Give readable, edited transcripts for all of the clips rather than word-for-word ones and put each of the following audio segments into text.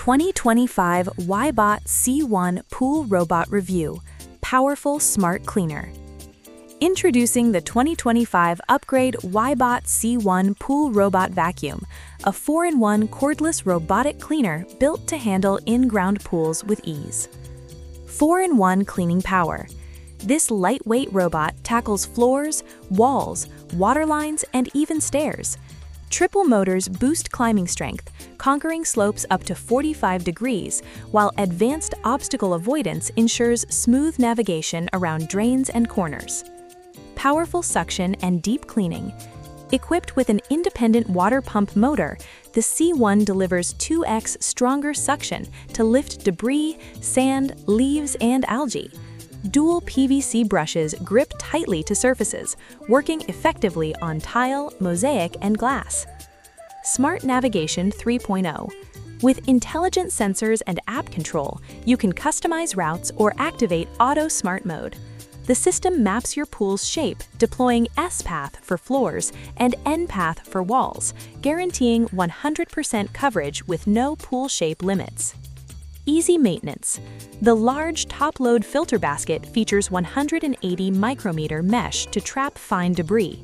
2025 WYBOT C1 Pool Robot Review, Powerful Smart Cleaner. Introducing the 2025 upgrade WYBOT C1 Pool Robot Vacuum, a 4-in-1 cordless robotic cleaner built to handle in-ground pools with ease. 4-in-1 cleaning power. This lightweight robot tackles floors, walls, water lines, and even stairs. Triple motors boost climbing strength, conquering slopes up to 45 degrees, while advanced obstacle avoidance ensures smooth navigation around drains and corners. Powerful suction and deep cleaning. Equipped with an independent water pump motor, the C1 delivers 2x stronger suction to lift debris, sand, leaves, and algae. Dual PVC brushes grip tightly to surfaces, working effectively on tile, mosaic, and glass. Smart Navigation 3.0. With intelligent sensors and app control, you can customize routes or activate Auto Smart Mode. The system maps your pool's shape, deploying S-path for floors and N-path for walls, guaranteeing 100% coverage with no pool shape limits. Easy maintenance. The large top-load filter basket features 180 micrometer mesh to trap fine debris.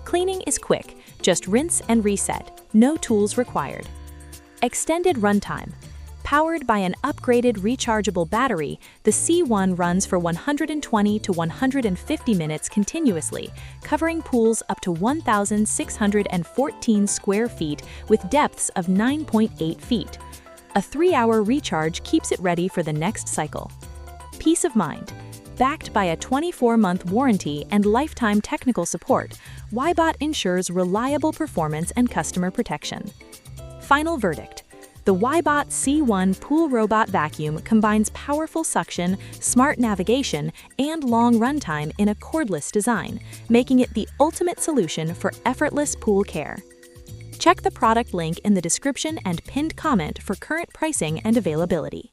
Cleaning is quick, just rinse and reset, no tools required. Extended runtime. Powered by an upgraded rechargeable battery, the C1 runs for 120 to 150 minutes continuously, covering pools up to 1,614 square feet with depths of 9.8 feet. A 3-hour recharge keeps it ready for the next cycle. Peace of mind. Backed by a 24-month warranty and lifetime technical support, WYBOT ensures reliable performance and customer protection. Final verdict. The WYBOT C1 Pool Robot Vacuum combines powerful suction, smart navigation, and long runtime in a cordless design, making it the ultimate solution for effortless pool care. Check the product link in the description and pinned comment for current pricing and availability.